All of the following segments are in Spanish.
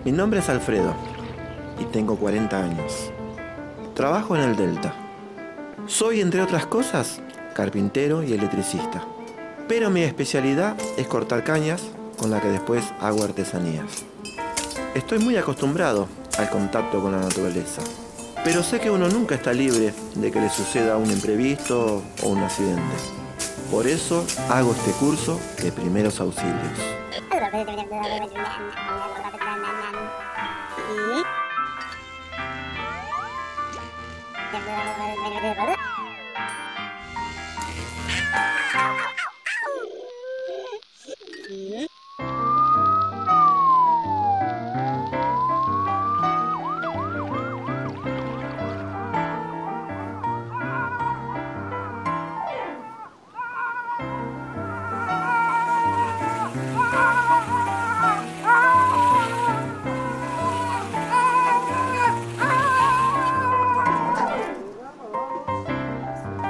Mi nombre es Alfredo y tengo 40 años. Trabajo en el Delta. Soy, entre otras cosas, carpintero y electricista. Pero mi especialidad es cortar cañas con la que después hago artesanías. Estoy muy acostumbrado al contacto con la naturaleza. Pero sé que uno nunca está libre de que le suceda un imprevisto o un accidente. Por eso hago este curso de primeros auxilios.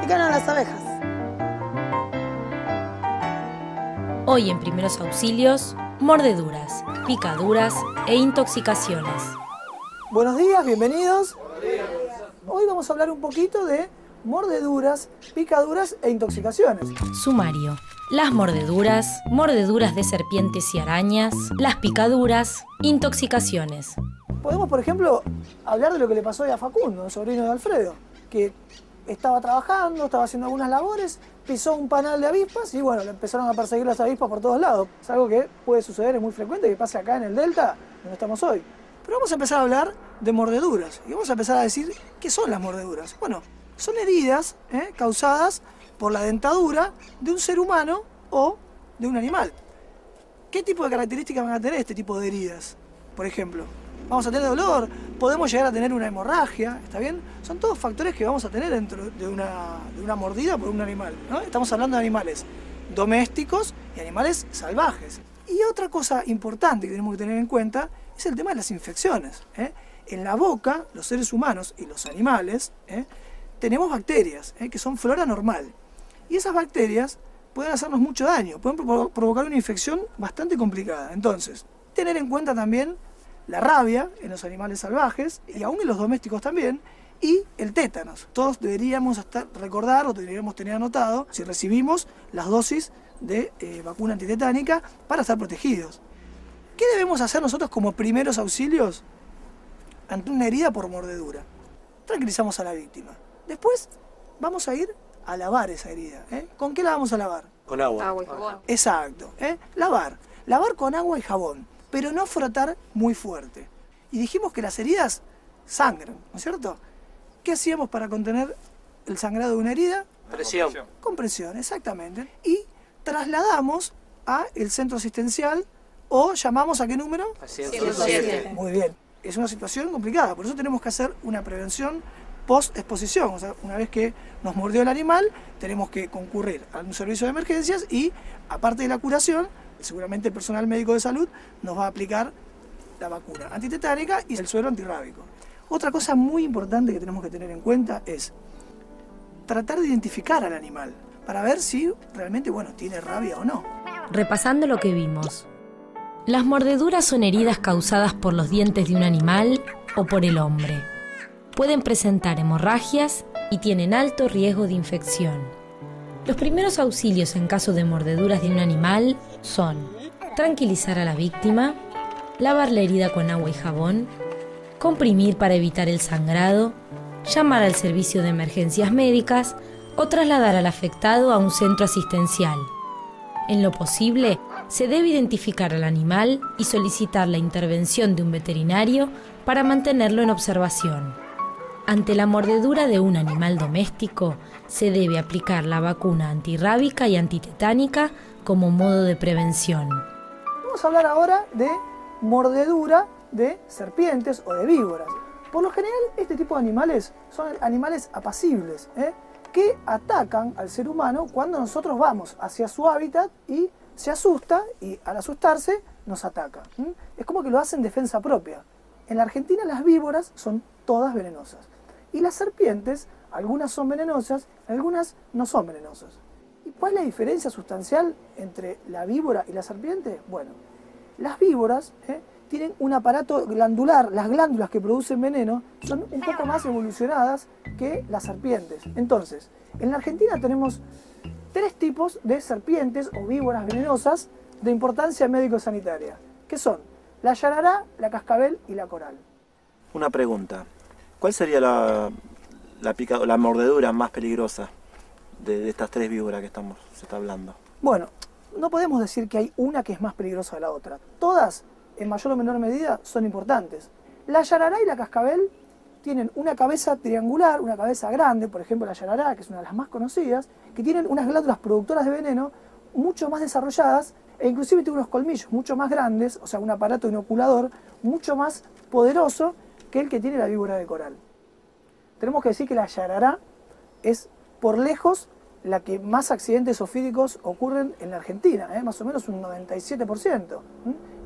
Picaron las abejas. Hoy en Primeros Auxilios, mordeduras, picaduras e intoxicaciones. Buenos días, bienvenidos. Hoy vamos a hablar un poquito de mordeduras, picaduras e intoxicaciones. Sumario. Las mordeduras, mordeduras de serpientes y arañas, las picaduras, intoxicaciones. Podemos, por ejemplo, hablar de lo que le pasó hoy a Facundo, el sobrino de Alfredo, que estaba trabajando, estaba haciendo algunas labores, pisó un panal de avispas y bueno, le empezaron a perseguir las avispas por todos lados. Es algo que puede suceder, es muy frecuente, que pase acá en el Delta, donde estamos hoy. Pero vamos a empezar a hablar de mordeduras y vamos a empezar a decir qué son las mordeduras. Bueno, son heridas causadas por la dentadura de un ser humano o de un animal. ¿Qué tipo de características van a tener este tipo de heridas? Por ejemplo, vamos a tener dolor, podemos llegar a tener una hemorragia, ¿está bien? Son todos factores que vamos a tener dentro de una mordida por un animal, ¿no? Estamos hablando de animales domésticos y animales salvajes. Y otra cosa importante que tenemos que tener en cuenta es el tema de las infecciones. En la boca, los seres humanos y los animales, tenemos bacterias, que son flora normal. Y esas bacterias pueden hacernos mucho daño, pueden provocar una infección bastante complicada. Entonces, tener en cuenta también la rabia en los animales salvajes y aún en los domésticos también, y el tétanos. Todos deberíamos recordar o deberíamos tener anotado si recibimos las dosis de vacuna antitetánica para estar protegidos. ¿Qué debemos hacer nosotros como primeros auxilios ante una herida por mordedura? Tranquilizamos a la víctima. Después vamos a ir a lavar esa herida. ¿Con qué la vamos a lavar? Con agua. Agua y jabón. Exacto. Lavar. Lavar con agua y jabón, pero no frotar muy fuerte. Y dijimos que las heridas sangran, ¿no es cierto? ¿Qué hacíamos para contener el sangrado de una herida? Presión. Compresión, exactamente. Y trasladamos a el centro asistencial o llamamos ¿a qué número? 107. Muy bien. Es una situación complicada, por eso tenemos que hacer una prevención post-exposición. O sea, una vez que nos mordió el animal, tenemos que concurrir a un servicio de emergencias y, aparte de la curación, seguramente el personal médico de salud nos va a aplicar la vacuna antitetánica y el suero antirrábico. Otra cosa muy importante que tenemos que tener en cuenta es tratar de identificar al animal para ver si realmente, tiene rabia o no. Repasando lo que vimos. Las mordeduras son heridas causadas por los dientes de un animal o por el hombre. Pueden presentar hemorragias y tienen alto riesgo de infección. Los primeros auxilios en caso de mordeduras de un animal son tranquilizar a la víctima, lavar la herida con agua y jabón, comprimir para evitar el sangrado, llamar al servicio de emergencias médicas o trasladar al afectado a un centro asistencial. En lo posible, se debe identificar al animal y solicitar la intervención de un veterinario para mantenerlo en observación. Ante la mordedura de un animal doméstico, se debe aplicar la vacuna antirrábica y antitetánica como modo de prevención. Vamos a hablar ahora de mordedura de serpientes o de víboras. Por lo general, este tipo de animales son animales apacibles, que atacan al ser humano cuando nosotros vamos hacia su hábitat y se asusta y al asustarse nos ataca. Es como que lo hace en defensa propia. En la Argentina las víboras son todas venenosas y las serpientes, algunas son venenosas, algunas no son venenosas. ¿Y cuál es la diferencia sustancial entre la víbora y la serpiente? Bueno, las víboras tienen un aparato glandular. Las glándulas que producen veneno son un poco más evolucionadas que las serpientes. Entonces, en la Argentina tenemos 3 tipos de serpientes o víboras venenosas de importancia médico-sanitaria, que son la yarará, la cascabel y la coral. Una pregunta. ¿Cuál sería la mordedura más peligrosa de estas 3 víboras que se está hablando? Bueno, no podemos decir que hay una que es más peligrosa que la otra. Todas, en mayor o menor medida, son importantes. La yarará y la cascabel tienen una cabeza triangular, una cabeza grande, por ejemplo la yarará, que es una de las más conocidas, que tienen unas glándulas productoras de veneno mucho más desarrolladas e inclusive tiene unos colmillos mucho más grandes, o sea, un aparato inoculador mucho más poderoso que el que tiene la víbora de coral. Tenemos que decir que la yarará es por lejos la que más accidentes ofídicos ocurren en la Argentina, más o menos un 97%.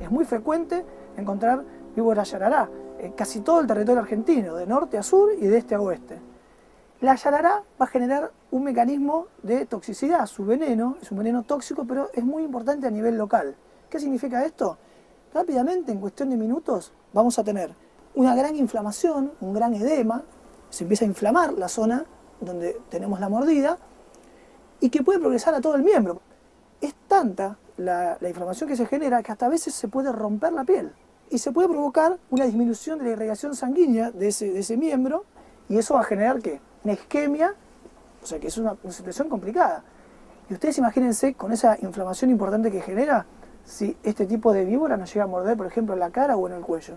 Es muy frecuente encontrar víbora yarará en casi todo el territorio argentino, de norte a sur y de este a oeste. La yarará va a generar un mecanismo de toxicidad, su veneno es un veneno tóxico, pero es muy importante a nivel local. ¿Qué significa esto? Rápidamente, en cuestión de minutos, vamos a tener una gran inflamación, un gran edema, se empieza a inflamar la zona donde tenemos la mordida y que puede progresar a todo el miembro. Es tanta la inflamación que se genera que hasta a veces se puede romper la piel y se puede provocar una disminución de la irrigación sanguínea de ese miembro y eso va a generar ¿qué? Una isquemia, o sea que es una situación complicada. Y ustedes imagínense con esa inflamación importante que genera si este tipo de víbora nos llega a morder, por ejemplo, en la cara o en el cuello.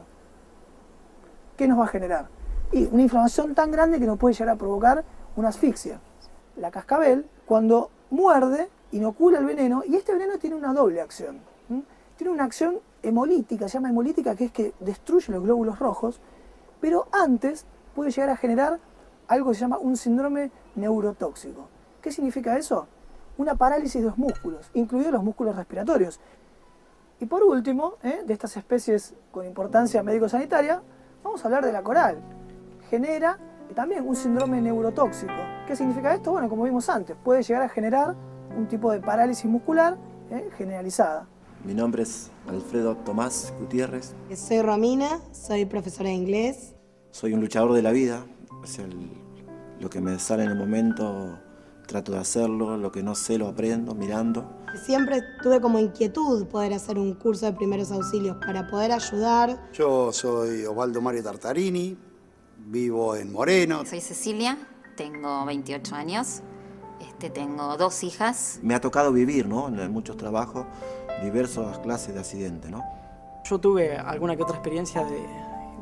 ¿Qué nos va a generar? Y una inflamación tan grande que nos puede llegar a provocar una asfixia. La cascabel, cuando muerde, inocula el veneno y este veneno tiene una doble acción. Tiene una acción hemolítica, se llama hemolítica, que es que destruye los glóbulos rojos, pero antes puede llegar a generar algo que se llama un síndrome neurotóxico. ¿Qué significa eso? Una parálisis de los músculos, incluidos los músculos respiratorios. Y por último, de estas especies con importancia médico-sanitaria, vamos a hablar de la coral. Genera también un síndrome neurotóxico. ¿Qué significa esto? Bueno, como vimos antes, puede llegar a generar un tipo de parálisis muscular generalizada. Mi nombre es Alfredo Tomás Gutiérrez. Soy Romina, soy profesora de inglés. Soy un luchador de la vida. O sea, lo que me sale en el momento trato de hacerlo, lo que no sé lo aprendo mirando. Siempre tuve como inquietud poder hacer un curso de primeros auxilios para poder ayudar. Yo soy Osvaldo Mario Tartarini, vivo en Moreno. Soy Cecilia, tengo 28 años, tengo 2 hijas. Me ha tocado vivir, ¿no? En muchos trabajos, diversas clases de accidentes, ¿no? Yo tuve alguna que otra experiencia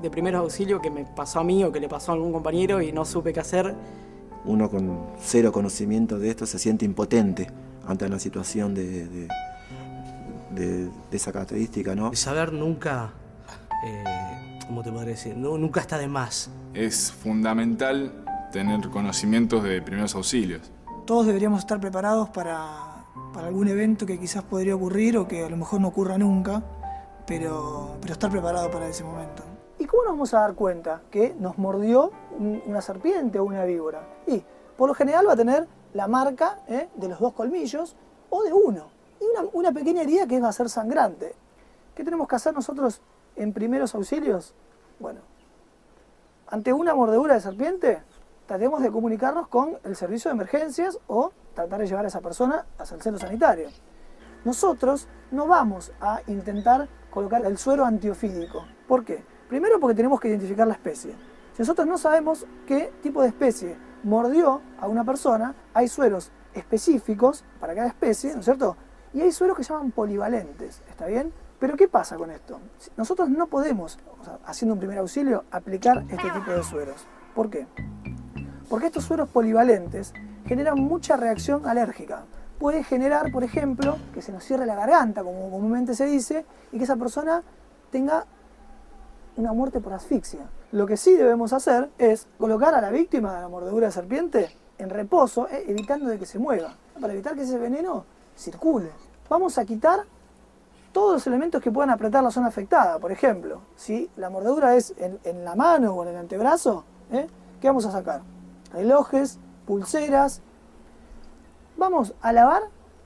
de primeros auxilios que me pasó a mí o que le pasó a algún compañero y no supe qué hacer. Uno con cero conocimiento de esto se siente impotente ante una situación de esa característica, ¿no? Saber nunca, ¿cómo te podría decir? Nunca está de más. Es fundamental tener conocimientos de primeros auxilios. Todos deberíamos estar preparados para algún evento que quizás podría ocurrir o que a lo mejor no ocurra nunca, pero estar preparado para ese momento. ¿Y cómo nos vamos a dar cuenta que nos mordió una serpiente o una víbora? Y por lo general va a tener la marca de los 2 colmillos o de uno. Y una pequeña herida que va a ser sangrante. ¿Qué tenemos que hacer nosotros en primeros auxilios? Bueno, ante una mordedura de serpiente, tratemos de comunicarnos con el servicio de emergencias o tratar de llevar a esa persona hacia el centro sanitario. Nosotros no vamos a intentar colocar el suero antiofídico. ¿Por qué? Primero porque tenemos que identificar la especie. Si nosotros no sabemos qué tipo de especie mordió a una persona, hay sueros específicos para cada especie, ¿no es cierto? Y hay sueros que se llaman polivalentes, ¿está bien? Pero ¿qué pasa con esto? Nosotros no podemos, haciendo un primer auxilio, aplicar este tipo de sueros. ¿Por qué? Porque estos sueros polivalentes generan mucha reacción alérgica. Puede generar, por ejemplo, que se nos cierre la garganta, como comúnmente se dice, y que esa persona tenga una muerte por asfixia. Lo que sí debemos hacer es colocar a la víctima de la mordedura de serpiente en reposo, evitando de que se mueva, para evitar que ese veneno circule. Vamos a quitar todos los elementos que puedan apretar la zona afectada. Por ejemplo, si la mordedura es en la mano o en el antebrazo, ¿qué vamos a sacar? Relojes, pulseras. Vamos a lavar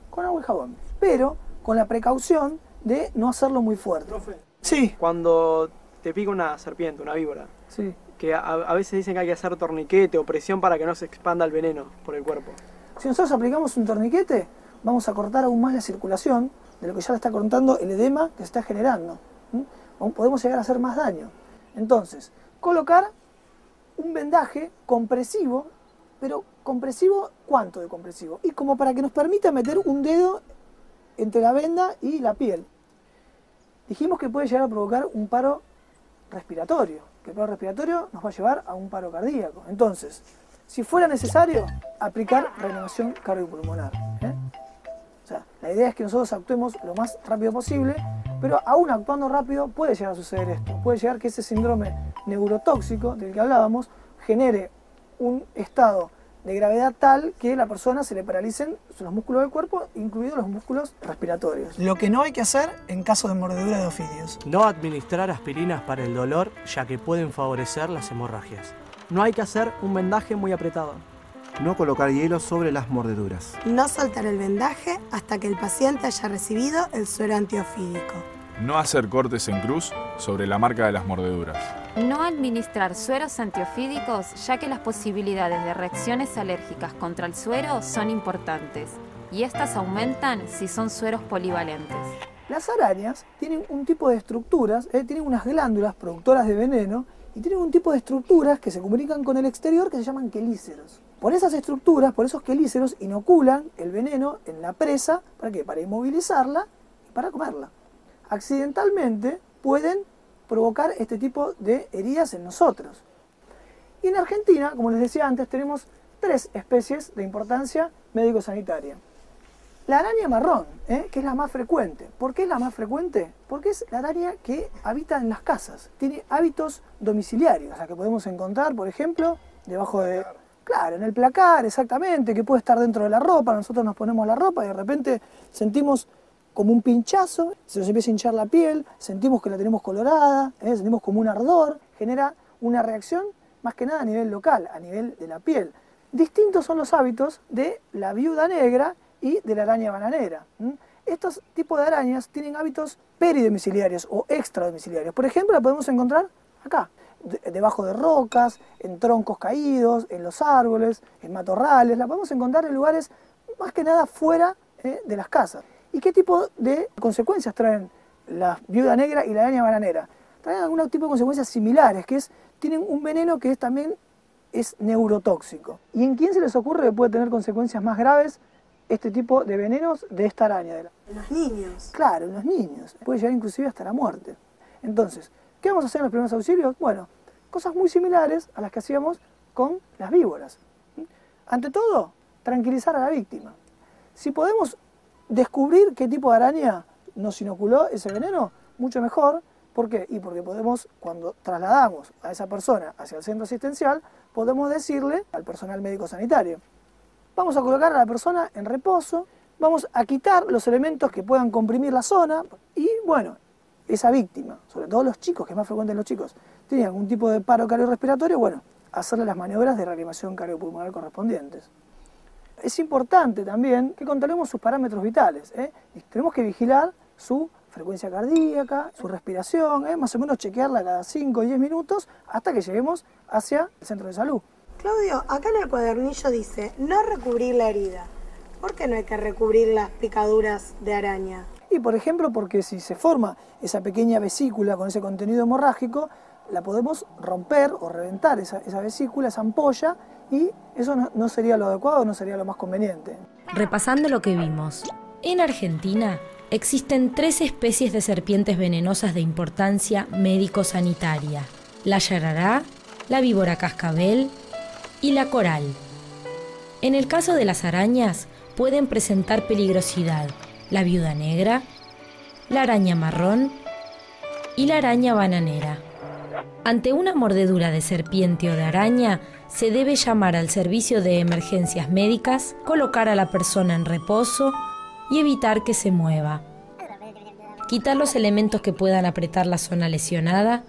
con agua y jabón, pero con la precaución de no hacerlo muy fuerte. Sí. Cuando te pica una serpiente, una víbora, Sí. que a veces dicen que hay que hacer torniquete o presión para que no se expanda el veneno por el cuerpo. Si nosotros aplicamos un torniquete, vamos a cortar aún más la circulación de lo que ya le está cortando el edema que se está generando. Podemos llegar a hacer más daño. Entonces, colocar un vendaje compresivo, pero compresivo, ¿cuánto de compresivo? Y como para que nos permita meter un dedo entre la venda y la piel. Dijimos que puede llegar a provocar un paro respiratorio, que el paro respiratorio nos va a llevar a un paro cardíaco. Entonces, si fuera necesario, aplicar reanimación cardiopulmonar. O sea, la idea es que nosotros actuemos lo más rápido posible, pero aún actuando rápido puede llegar a suceder esto. Puede llegar que ese síndrome neurotóxico del que hablábamos genere un estado de gravedad tal que a la persona se le paralicen los músculos del cuerpo, incluidos los músculos respiratorios. Lo que no hay que hacer en caso de mordedura de ofidios. No administrar aspirinas para el dolor, ya que pueden favorecer las hemorragias. No hay que hacer un vendaje muy apretado. No colocar hielo sobre las mordeduras. No soltar el vendaje hasta que el paciente haya recibido el suero antiofídico. No hacer cortes en cruz sobre la marca de las mordeduras. No administrar sueros antiofídicos, ya que las posibilidades de reacciones alérgicas contra el suero son importantes, y estas aumentan si son sueros polivalentes. Las arañas tienen un tipo de estructuras, tienen unas glándulas productoras de veneno, y tienen un tipo de estructuras que se comunican con el exterior que se llaman quelíceros. Por esas estructuras, por esos quelíceros, inoculan el veneno en la presa, ¿para qué? Para inmovilizarla y para comerla. Accidentalmente pueden provocar este tipo de heridas en nosotros. Y en Argentina, como les decía antes, tenemos 3 especies de importancia médico-sanitaria. La araña marrón, que es la más frecuente. ¿Por qué es la más frecuente? Porque es la araña que habita en las casas. Tiene hábitos domiciliarios, la que podemos encontrar, por ejemplo, debajo de... Claro, en el placar, exactamente, que puede estar dentro de la ropa. Nosotros nos ponemos la ropa y de repente sentimos como un pinchazo, se nos empieza a hinchar la piel, sentimos que la tenemos colorada, sentimos como un ardor, genera una reacción más que nada a nivel local, a nivel de la piel. Distintos son los hábitos de la viuda negra y de la araña bananera. Estos tipos de arañas tienen hábitos peridomiciliarios o extradomiciliarios. Por ejemplo, la podemos encontrar acá, debajo de rocas, en troncos caídos, en los árboles, en matorrales. La podemos encontrar en lugares más que nada fuera de las casas. ¿Y qué tipo de consecuencias traen la viuda negra y la araña bananera? Traen algún tipo de consecuencias similares, que tienen un veneno que también es neurotóxico. ¿Y en quién se les ocurre que puede tener consecuencias más graves este tipo de venenos de esta araña? En los niños. Claro, en los niños. Puede llegar inclusive hasta la muerte. Entonces, ¿qué vamos a hacer en los primeros auxilios? Bueno, cosas muy similares a las que hacíamos con las víboras. Ante todo, tranquilizar a la víctima. Si podemos descubrir qué tipo de araña nos inoculó ese veneno, mucho mejor. ¿Por qué? Y porque podemos, cuando trasladamos a esa persona hacia el centro asistencial, podemos decirle al personal médico sanitario: vamos a colocar a la persona en reposo, vamos a quitar los elementos que puedan comprimir la zona y, bueno, esa víctima, sobre todo los chicos, que es más frecuente en los chicos, tiene algún tipo de paro cardiorrespiratorio, bueno, hacerle las maniobras de reanimación cardiopulmonar correspondientes. Es importante también que controlemos sus parámetros vitales. Tenemos que vigilar su frecuencia cardíaca, su respiración, más o menos chequearla cada 5 o 10 minutos hasta que lleguemos hacia el centro de salud. Claudio, acá en el cuadernillo dice no recubrir la herida. ¿Por qué no hay que recubrir las picaduras de araña? Y por ejemplo, porque si se forma esa pequeña vesícula con ese contenido hemorrágico, la podemos romper o reventar esa vesícula, esa ampolla, y eso no sería lo adecuado, no sería lo más conveniente. Repasando lo que vimos, en Argentina existen 3 especies de serpientes venenosas de importancia médico-sanitaria: la yarará, la víbora cascabel y la coral. En el caso de las arañas, pueden presentar peligrosidad la viuda negra, la araña marrón y la araña bananera. Ante una mordedura de serpiente o de araña, se debe llamar al servicio de emergencias médicas, colocar a la persona en reposo y evitar que se mueva. Quitar los elementos que puedan apretar la zona lesionada,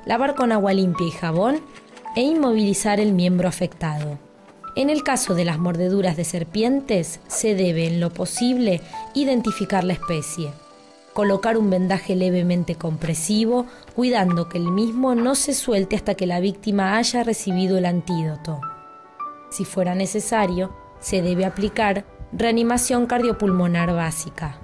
lavar con agua limpia y jabón e inmovilizar el miembro afectado. En el caso de las mordeduras de serpientes, se debe, en lo posible, identificar la especie. colocar un vendaje levemente compresivo, cuidando que el mismo no se suelte hasta que la víctima haya recibido el antídoto. Si fuera necesario, se debe aplicar reanimación cardiopulmonar básica.